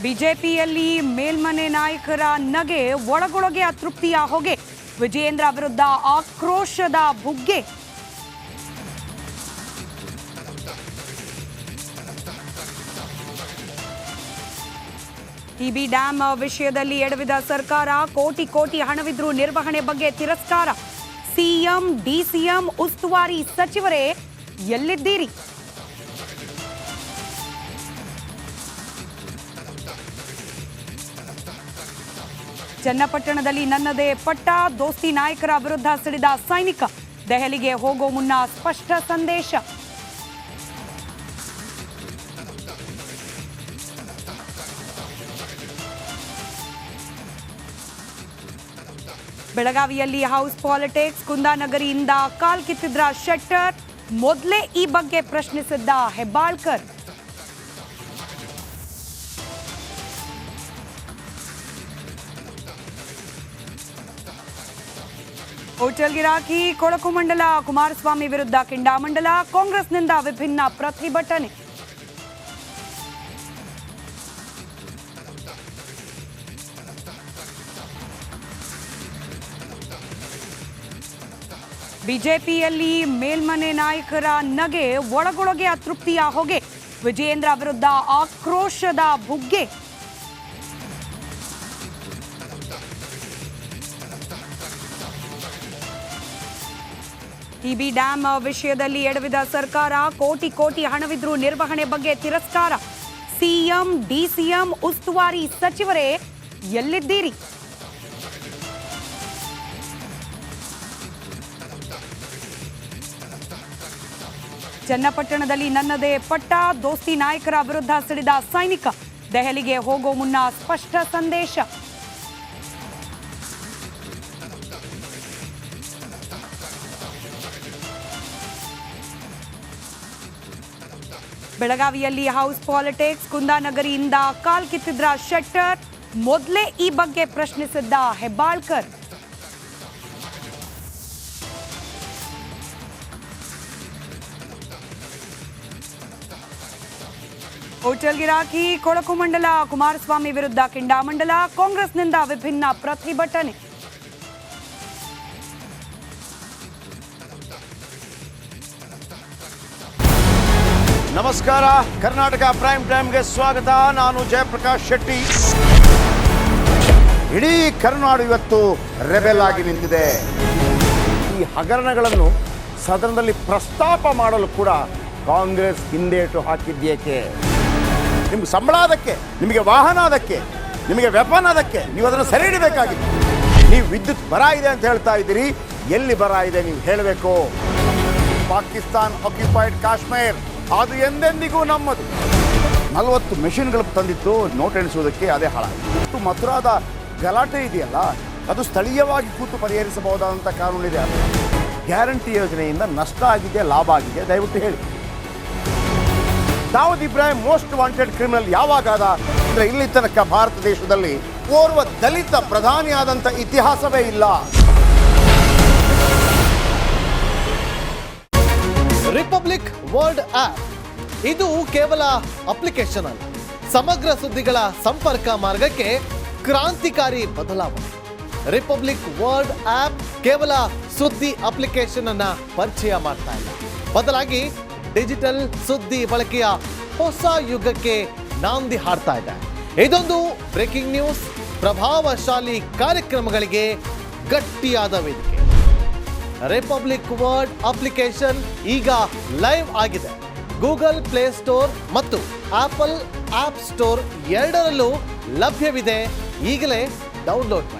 ಬಿಜೆಪಿಯಲ್ಲಿ ಮೇಲ್ಮನೆ ನಾಯಕರ ನಗೆ ಒಳಗೊಳಗೆ ಅತೃಪ್ತಿಯ ಹೊಗೆ. ವಿಜಯೇಂದ್ರ ವಿರುದ್ಧ ಆಕ್ರೋಶದ ಬುಗ್ಗೆ. ಟಿಬಿ ಡ್ಯಾಂ ವಿಷಯದಲ್ಲಿ ಎಡವಿದ ಸರ್ಕಾರ, ಕೋಟಿ ಕೋಟಿ ಹಣವಿದ್ರೂ ನಿರ್ವಹಣೆ ಬಗ್ಗೆ ತಿರಸ್ಕಾರ. ಸಿಎಂ ಡಿಸಿಎಂ ಉಸ್ತುವಾರಿ ಸಚಿವರೇ ಎಲ್ಲಿದ್ದೀರಿ? ಚನ್ನಪಟ್ಟಣದಲ್ಲಿ ನನ್ನದೇ ಪಟ್ಟ, ದೋಸ್ತಿ ನಾಯಕರ ವಿರುದ್ಧ ಸಿಡಿದ ಸೈನಿಕ. ದೆಹಲಿಗೆ ಹೋಗೋ ಮುನ್ನ ಸ್ಪಷ್ಟ ಸಂದೇಶ. ಬೆಳಗಾವಿಯಲ್ಲಿ ಹೌಸ್ ಪಾಲಿಟಿಕ್ಸ್. ಕುಂದಾನಗರಿಯಿಂದ ಕಾಲ್ ಕಿತ್ತಿದ್ರ ಶೆಟ್ಟರ್. ಮೊದಲೇ ಈ ಬಗ್ಗೆ ಪ್ರಶ್ನಿಸಿದ್ದ ಹೆಬ್ಬಾಳ್ಕರ್. ಹೋಟೆಲ್ ಗಿರಾಕಿ ಕೊಳಕು ಮಂಡಲ. ಕುಮಾರಸ್ವಾಮಿ ವಿರುದ್ಧ ಕೆಂಡಾಮಂಡಲ. ಕಾಂಗ್ರೆಸ್ನಿಂದ ವಿಭಿನ್ನ ಪ್ರತಿಭಟನೆ. ಬಿಜೆಪಿಯಲ್ಲಿ ಮೇಲ್ಮನೆ ನಾಯಕರ ನಗೆ ಒಳಗೊಳಗೆ ಅತೃಪ್ತಿಯ ಹೊಗೆ. ವಿಜಯೇಂದ್ರ ವಿರುದ್ಧ ಆಕ್ರೋಶದ ಬುಗ್ಗೆ. ಟಿಬಿ ಡ್ಯಾಂ ವಿಷಯದಲ್ಲಿ ಎಡವಿದ ಸರ್ಕಾರ, ಕೋಟಿ ಕೋಟಿ ಹಣವಿದ್ರೂ ನಿರ್ವಹಣೆ ಬಗ್ಗೆ ತಿರಸ್ಕಾರ. ಸಿಎಂ ಡಿಸಿಎಂ ಉಸ್ತುವಾರಿ ಸಚಿವರೇ ಎಲ್ಲಿದ್ದೀರಿ? ಚನ್ನಪಟ್ಟಣದಲ್ಲಿ ನನ್ನದೇ ಪಟ್ಟ, ದೋಸ್ತಿ ನಾಯಕರ ವಿರುದ್ಧ ಸಿಡಿದ ಸೈನಿಕ. ದೆಹಲಿಗೆ ಹೋಗೋ ಮುನ್ನ ಸ್ಪಷ್ಟ ಸಂದೇಶ. ಬೆಳಗಾವಿಯಲ್ಲಿ ಹೌಸ್ ಪಾಲಿಟಿಕ್ಸ್. ಕುಂದಾನಗರಿಯಿಂದ ಕಾಲ್ ಕಿತ್ತಿದ್ರ ಶೆಟ್ಟರ್. ಮೊದಲೇ ಈ ಬಗ್ಗೆ ಪ್ರಶ್ನಿಸಿದ್ದ ಹೆಬ್ಬಾಳ್ಕರ್. ಹೋಟೆಲ್ ಗಿರಾಕಿ ಕೊಳಕು ಮಂಡಲ. ಕುಮಾರಸ್ವಾಮಿ ವಿರುದ್ಧ ಕೆಂಡಾಮಂಡಲ. ಕಾಂಗ್ರೆಸ್ನಿಂದ ವಿಭಿನ್ನ ಪ್ರತಿಭಟನೆ. ನಮಸ್ಕಾರ, ಕರ್ನಾಟಕ ಪ್ರೈಮ್ ಟೈಮ್ಗೆ ಸ್ವಾಗತ. ನಾನು ಜಯಪ್ರಕಾಶ್ ಶೆಟ್ಟಿ. ಇಡೀ ಕರ್ನಾಡು ಇವತ್ತು ರೆಬೆಲ್ ಆಗಿ ನಿಂತಿದೆ. ಈ ಹಗರಣಗಳನ್ನು ಸದನದಲ್ಲಿ ಪ್ರಸ್ತಾಪ ಮಾಡಲು ಕೂಡ ಕಾಂಗ್ರೆಸ್ ಹಿಂದೇಟು ಹಾಕಿದ್ದೇಕೆ? ನಿಮ್ಗೆ ಸಂಬಳ ಅದಕ್ಕೆ, ನಿಮಗೆ ವಾಹನ ಅದಕ್ಕೆ, ನಿಮಗೆ ವೆಪನ್ ಅದಕ್ಕೆ. ನೀವು ಅದನ್ನು ಸೆರೆ ಹಿಡಿಬೇಕಾಗಿತ್ತು. ನೀವು ವಿದ್ಯುತ್ ಬರ ಇದೆ ಅಂತ ಹೇಳ್ತಾ ಇದ್ದೀರಿ. ಎಲ್ಲಿ ಬರ ಇದೆ ನೀವು ಹೇಳಬೇಕು. ಪಾಕಿಸ್ತಾನ್ ಆಕ್ಯುಪೈಡ್ ಕಾಶ್ಮೀರ್ ಅದು ಎಂದೆಂದಿಗೂ ನಮ್ಮದು. 40 ಮೆಷಿನ್ಗಳು ತಂದಿತ್ತು ನೋಟ್ ಎಣಿಸುವುದಕ್ಕೆ, ಅದೇ ಹಾಳಾಗಿದೆ. ಮಥುರಾದ ಗಲಾಟೆ ಇದೆಯಲ್ಲ, ಅದು ಸ್ಥಳೀಯವಾಗಿ ಕೂತು ಪರಿಹರಿಸಬಹುದಾದಂಥ ಕಾನೂನಿದೆ. ಗ್ಯಾರಂಟಿ ಯೋಜನೆಯಿಂದ ನಷ್ಟ ಆಗಿದೆ, ಲಾಭ ಆಗಿದೆ, ದಯವಿಟ್ಟು ಹೇಳಿ. Dawood Ibrahim most wanted criminal ಯಾವಾಗಾದ ಅಂದರೆ ಇಲ್ಲಿ ತನಕ ಭಾರತ ದೇಶದಲ್ಲಿ ಓರ್ವ ದಲಿತ ಪ್ರಧಾನಿಯಾದಂಥ ಇತಿಹಾಸವೇ ಇಲ್ಲ. ರಿಪಬ್ಲಿಕ್ ವರ್ಲ್ಡ್ ಆಪ್ ಇದು ಕೇವಲ ಅಪ್ಲಿಕೇಶನ್ ಅಲ್ಲ, ಸಮಗ್ರ ಸುದ್ದಿಗಳ ಸಂಪರ್ಕ ಮಾರ್ಗಕ್ಕೆ ಕ್ರಾಂತಿಕಾರಿ ಬದಲಾವಣೆ. ರಿಪಬ್ಲಿಕ್ ವರ್ಲ್ಡ್ ಆಪ್ ಕೇವಲ ಸುದ್ದಿ ಅಪ್ಲಿಕೇಶನ್ ಅನ್ನ ಪರಿಚಯ ಮಾಡ್ತಾ ಇಲ್ಲ, ಬದಲಾಗಿ ಡಿಜಿಟಲ್ ಸುದ್ದಿ ಬಳಕೆಯ ಹೊಸ ಯುಗಕ್ಕೆ ನಾಂದಿ ಹಾಡ್ತಾ ಇದೆ. ಇದೊಂದು ಬ್ರೇಕಿಂಗ್ ನ್ಯೂಸ್, ಪ್ರಭಾವಶಾಲಿ ಕಾರ್ಯಕ್ರಮಗಳಿಗೆ ಗಟ್ಟಿಯಾದ ವೇದಿಕೆ. ರಿಪಬ್ಲಿಕ್ ವರ್ಲ್ಡ್ ಅಪ್ಲಿಕೇಶನ್ ಈಗ ಲೈವ್ ಆಗಿದೆ. ಗೂಗಲ್ ಪ್ಲೇ ಸ್ಟೋರ್ ಮತ್ತು ಆಪಲ್ ಆಪ್ ಸ್ಟೋರ್ ಎರಡರಲ್ಲೂ ಲಭ್ಯವಿದೆ. ಈಗಲೇ ಡೌನ್ಲೋಡ್ ಮಾಡಿ.